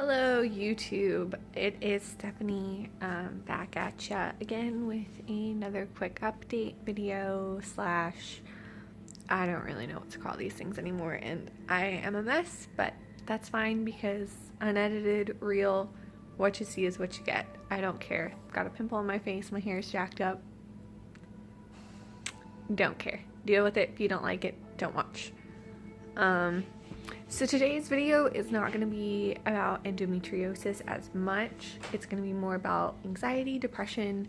Hello YouTube, it is Stephanie back at ya again with another quick update video slash I don't really know what to call these things anymore, and I am a mess, but that's fine because unedited, real, what you see is what you get. I don't care. Got a pimple on my face, my hair is jacked up. Don't care. Deal with it. If you don't like it, don't watch. So today's video is not going to be about endometriosis as much. It's going to be more about anxiety, depression,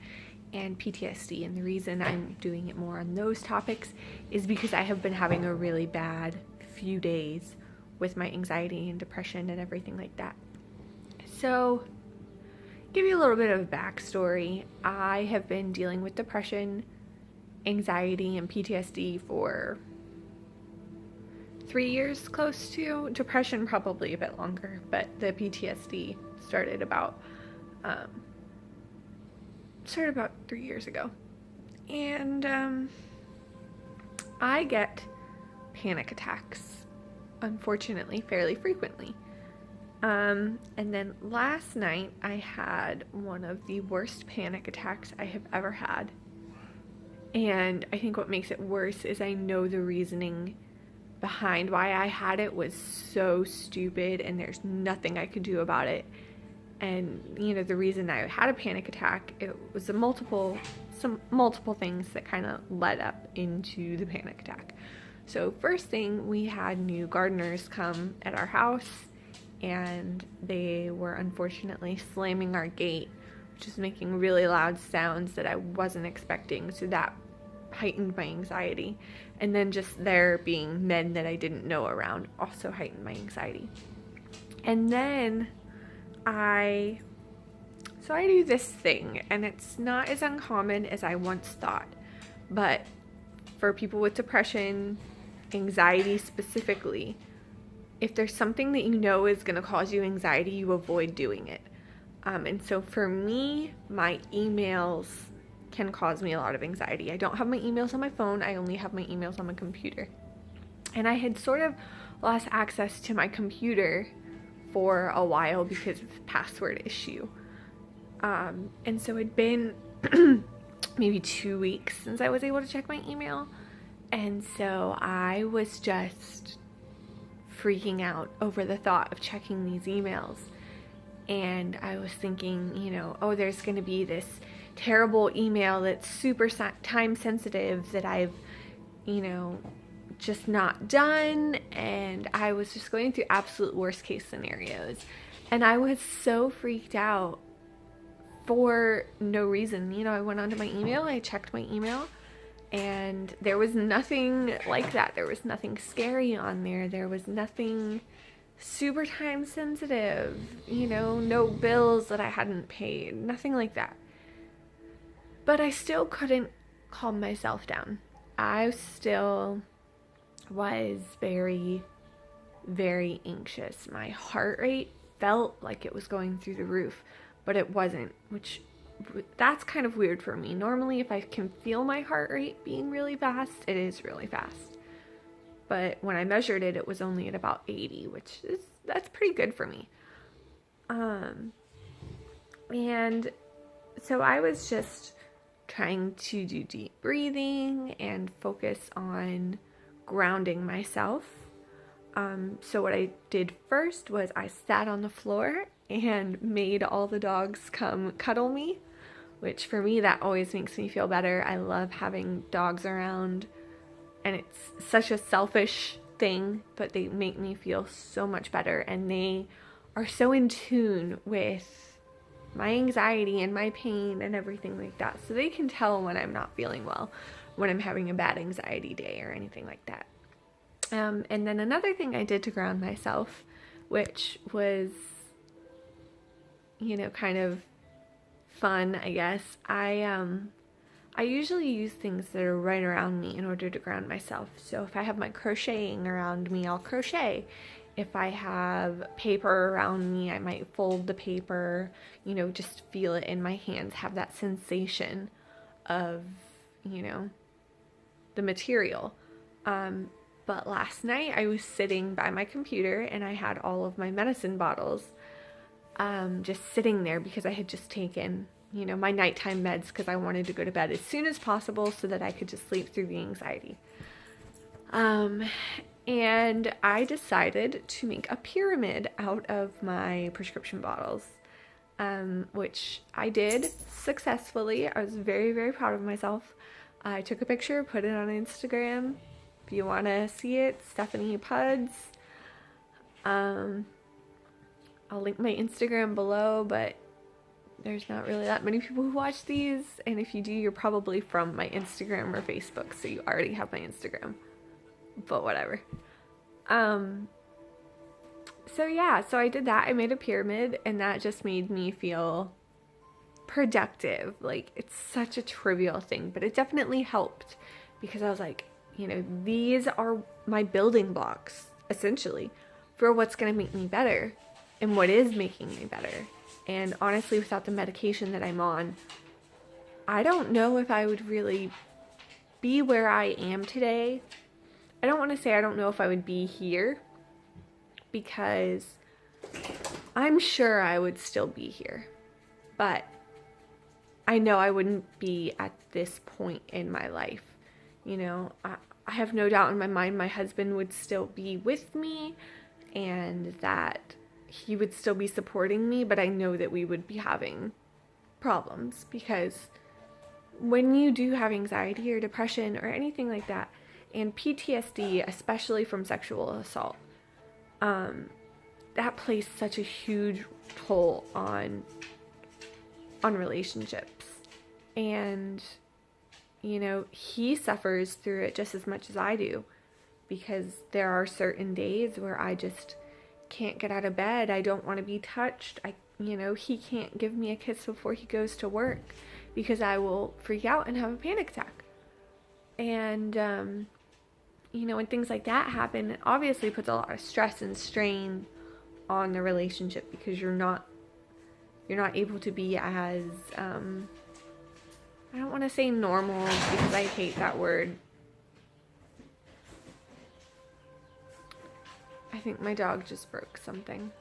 and PTSD. And the reason I'm doing it more on those topics is because I have been having a really bad few days with my anxiety and depression and everything like that. So, give you a little bit of a backstory. I have been dealing with depression, anxiety, and PTSD for 3 years close to. Depression probably a bit longer, but the PTSD started about 3 years ago. And I get panic attacks, unfortunately, fairly frequently. And then last night I had one of the worst panic attacks I have ever had. And I think what makes it worse is I know the reasoning behind why I had it was so stupid and there's nothing I could do about it. And the reason I had a panic attack, it was some multiple things that kind of led up into the panic attack. So first thing, we had new gardeners come at our house, and they were unfortunately slamming our gate, which is making really loud sounds that I wasn't expecting, so that heightened my anxiety. And then just there being men that I didn't know around also heightened my anxiety. And then I do this thing, and it's not as uncommon as I once thought, but for people with depression, anxiety specifically, if there's something that you know is going to cause you anxiety, you avoid doing it. And so for me, my emails can cause me a lot of anxiety. I don't have my emails on my phone. I only have my emails on my computer. And I had sort of lost access to my computer for a while because of the password issue. And so it'd been maybe 2 weeks since I was able to check my email. And so I was just freaking out over the thought of checking these emails. And I was thinking, oh, there's going to be this terrible email that's super time sensitive that I've, just not done. And I was just going through absolute worst case scenarios. And I was so freaked out for no reason. I went onto my email, I checked my email, and there was nothing like that. There was nothing scary on there. There was nothing super time sensitive, no bills that I hadn't paid, nothing like that. But I still couldn't calm myself down. I still was very, very anxious. My heart rate felt like it was going through the roof, but it wasn't, that's kind of weird for me. Normally, if I can feel my heart rate being really fast, it is really fast. But when I measured it, it was only at about 80, that's pretty good for me. And so I was just trying to do deep breathing and focus on grounding myself. So what I did first was I sat on the floor and made all the dogs come cuddle me, which for me, that always makes me feel better. I love having dogs around, and it's such a selfish thing, but they make me feel so much better, and they are so in tune with my anxiety and my pain and everything like that. So they can tell when I'm not feeling well, when I'm having a bad anxiety day or anything like that. And then another thing I did to ground myself, which was, kind of fun, I guess. I usually use things that are right around me in order to ground myself. So if I have my crocheting around me, I'll crochet. If I have paper around me, I might fold the paper, just feel it in my hands, have that sensation of, the material. But last night I was sitting by my computer and I had all of my medicine bottles just sitting there because I had just taken, my nighttime meds because I wanted to go to bed as soon as possible so that I could just sleep through the anxiety. And I decided to make a pyramid out of my prescription bottles, which I did successfully. I was very, very proud of myself. I took a picture, put it on Instagram. If you want to see it, Stephanie Puds. I'll link my Instagram below, but there's not really that many people who watch these. And if you do, you're probably from my Instagram or Facebook, so you already have my Instagram. But whatever. So I did that. I made a pyramid, and that just made me feel productive. Like, it's such a trivial thing, but it definitely helped because I was like, these are my building blocks, essentially, for what's going to make me better and what is making me better. And honestly, without the medication that I'm on, I don't know if I would really be where I am today. I don't want to say I don't know if I would be here, because I'm sure I would still be here. But I know I wouldn't be at this point in my life. I have no doubt in my mind my husband would still be with me and that he would still be supporting me, but I know that we would be having problems, because when you do have anxiety or depression or anything like that, and PTSD, especially from sexual assault, that plays such a huge toll on relationships. And, he suffers through it just as much as I do, because there are certain days where I just can't get out of bed. I don't want to be touched. He can't give me a kiss before he goes to work because I will freak out and have a panic attack. And, when things like that happen, it obviously puts a lot of stress and strain on the relationship, because you're not able to be as, I don't want to say normal because I hate that word. I think my dog just broke something.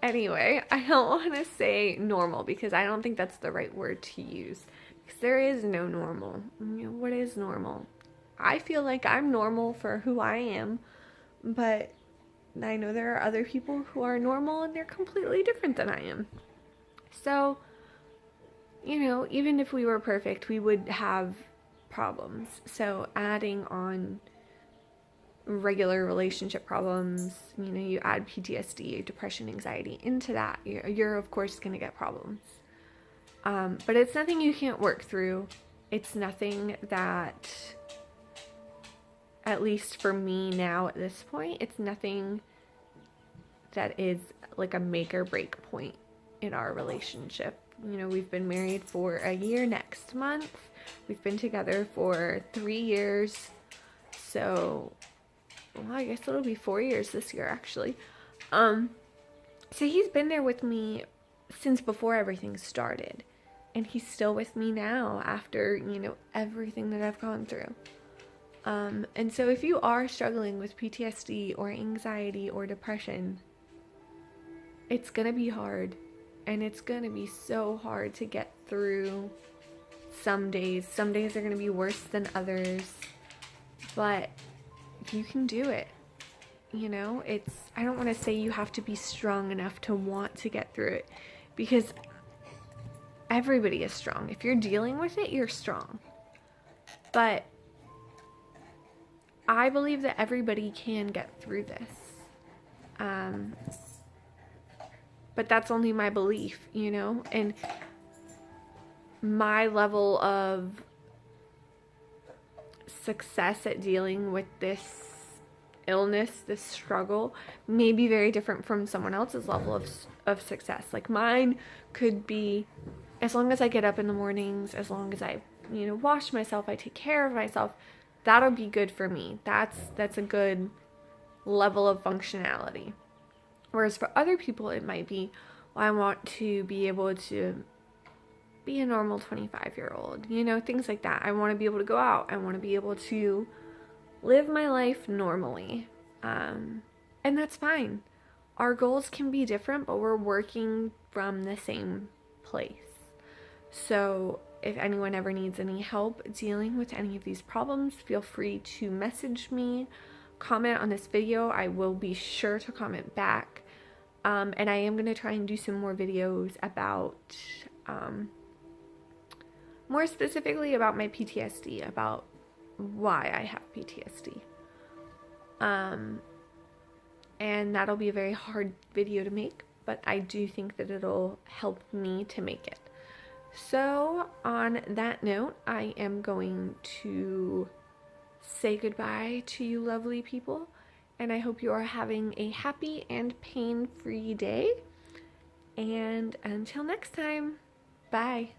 Anyway, I don't want to say normal because I don't think that's the right word to use. Because there is no normal. What is normal? I feel like I'm normal for who I am, but I know there are other people who are normal and they're completely different than I am. So, even if we were perfect, we would have problems. So adding on regular relationship problems, you add PTSD, depression, anxiety into that, you're of course going to get problems. But it's nothing you can't work through. It's nothing that, at least for me now at this point, it's nothing that is like a make or break point in our relationship. We've been married for a year next month. We've been together for 3 years. So, I guess it'll be 4 years this year, actually. So he's been there with me since before everything started. And he's still with me now after, everything that I've gone through. And so if you are struggling with PTSD or anxiety or depression, it's going to be hard. And it's going to be so hard to get through some days. Some days are going to be worse than others. But you can do it. I don't want to say you have to be strong enough to want to get through it, because everybody is strong. If you're dealing with it, you're strong. But I believe that everybody can get through this. But that's only my belief, and my level of success at dealing with this illness, this struggle, may be very different from someone else's level of success. Like, mine could be, as long as I get up in the mornings, as long as I, wash myself, I take care of myself, that'll be good for me. That's a good level of functionality. Whereas for other people, it might be, well, I want to be able to be a normal 25-year-old, things like that. I want to be able to go out. I want to be able to live my life normally. And that's fine. our goals can be different, but we're working from the same place. So if anyone ever needs any help dealing with any of these problems, feel free to message me, comment on this video. I will be sure to comment back. And I am going to try and do some more videos about, more specifically about my PTSD, about why I have PTSD. And that'll be a very hard video to make, but I do think that it'll help me to make it. So on that note, I am going to say goodbye to you lovely people, and I hope you are having a happy and pain-free day. And until next time, bye.